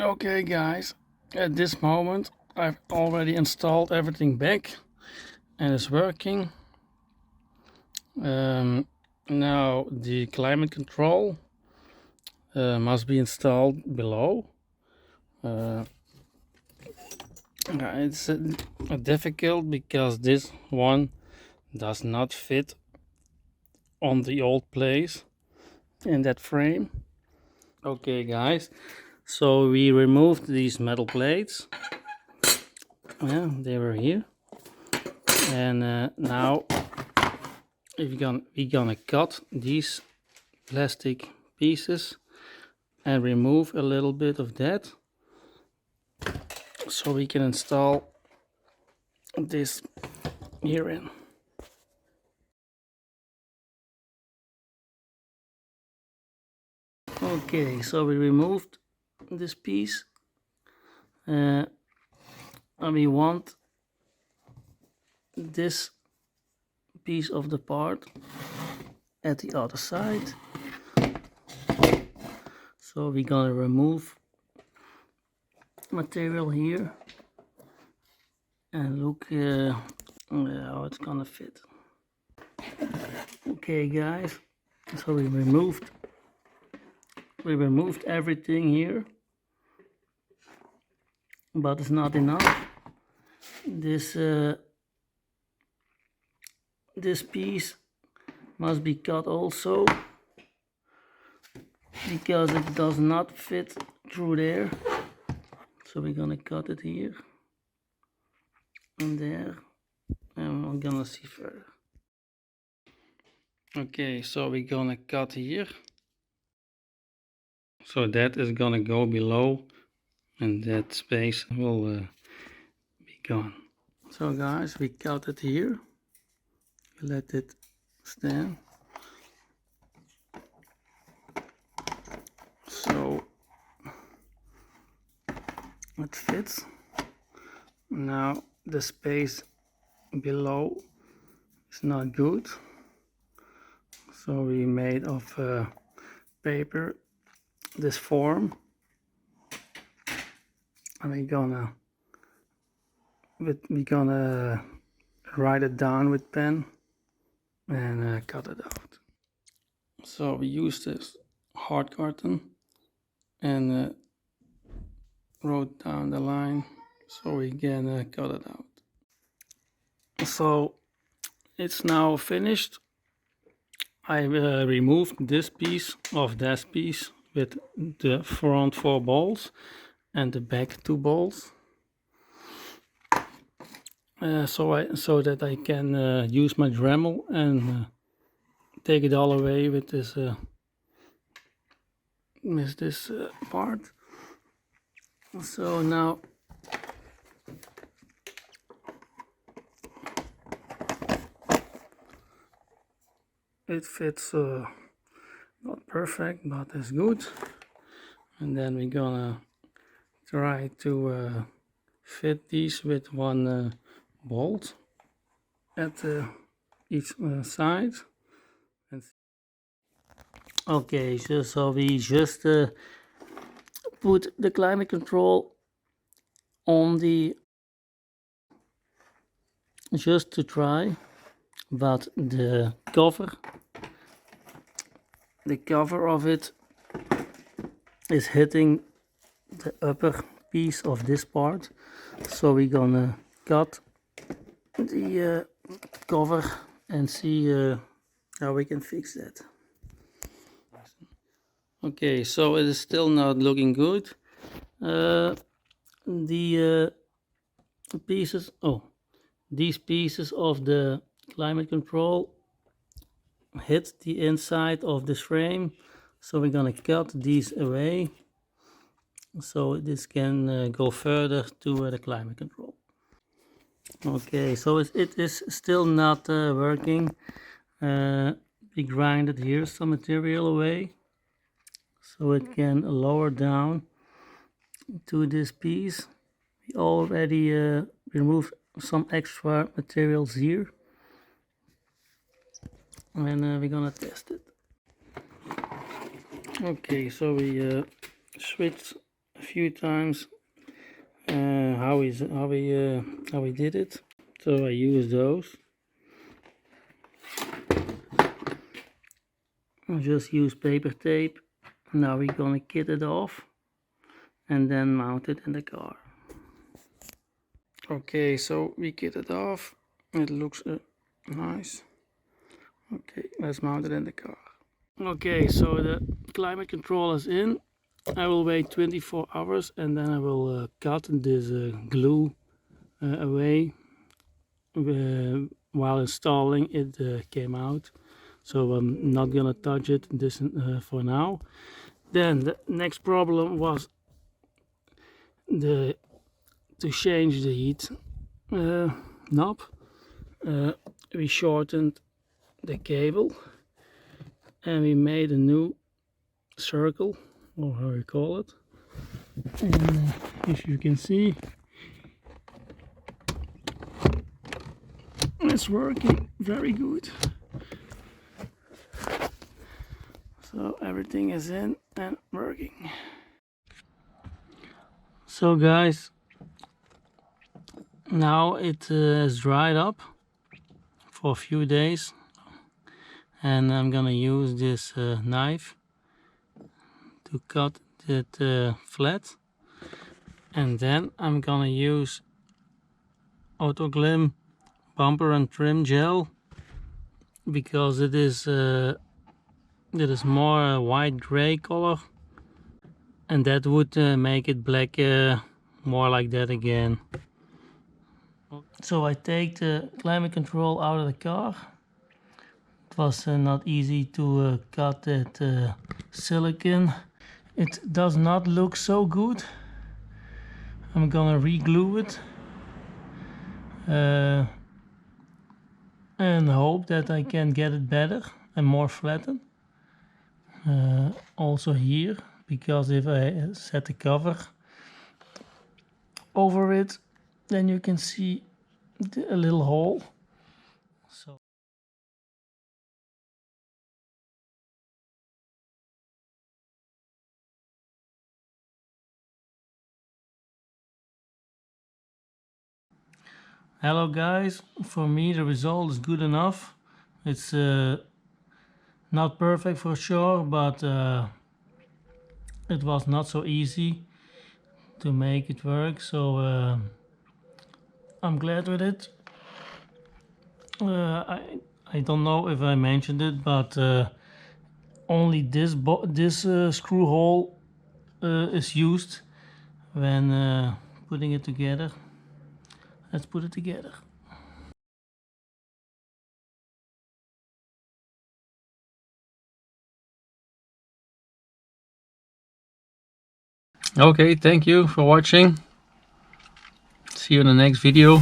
Okay guys, at this moment I've already installed everything back and it's working. Now the climate control must be installed below. It's difficult because this one does not fit on the old place in that frame. Okay guys, so we removed these metal plates. Yeah, they were here. And now we're gonna cut these plastic pieces and remove a little bit of that so we can install this here in. Okay, so we removed this piece and we want this piece of the part at the other side. So we're gonna remove material here and look how it's gonna fit. Okay guys, so we removed everything here, but it's not enough. This piece must be cut also because it does not fit through there. So we're gonna cut it here and there, and we're gonna see further. Okay, so we're gonna cut here. So that is gonna go below and that space will be gone. So guys, we cut it here. Let it stand. So it fits. Now the space below is not good. So we made of paper this form, and we're gonna write it down with pen and cut it out. So we use this hard carton and wrote down the line so we can cut it out. So it's now finished. I removed this piece of that piece with the front 4 bolts and the back 2 bolts, so that I can use my Dremel and take it all away with this part. So now it fits not perfect, but it's good. And then we're gonna try to fit these with one bolt at each side. Okay, so we just put the climate control on the just to try, but the cover of it is hitting the upper piece of this part, so we're gonna cut the cover and see how we can fix that. Okay, so it is still not looking good. The pieces, these pieces of the climate control hit the inside of this frame, so we're gonna cut these away so this can go further to the climate control. Okay, so it is still not working. We grinded here some material away so it can lower down to this piece. We already removed some extra materials here, and we're gonna test it. Okay, so we switched a few times how he did it. So I use those. I'll just use paper tape. Now we're gonna kit it off and then mount it in the car. Okay, so we kit it off. It looks nice. Okay, let's mount it in the car. Okay, so the climate control is in. I will wait 24 hours and then I will cut this glue away. While installing it came out, so I'm not gonna touch it this for now. Then the next problem was to change the heat knob. We shortened the cable and we made a new circle, or how you call it. And if you can see, it's working very good. So everything is in and working. So guys, now it has dried up for a few days, and I'm gonna use this knife to cut it flat, and then I'm gonna use autoglym bumper and trim gel, because it is more white gray color, and that would make it black more like that again. So I take the climate control out of the car. It was not easy to cut that silicone. It does not look so good. I'm gonna re-glue it and hope that I can get it better and more flattened. Also here, because if I set the cover over it, then you can see a little hole. So hello guys, for me the result is good enough. It's not perfect for sure, but it was not so easy to make it work, so I'm glad with it. I don't know if I mentioned it, but only this screw hole is used when putting it together. Let's put it together. Okay, thank you for watching. See you in the next video.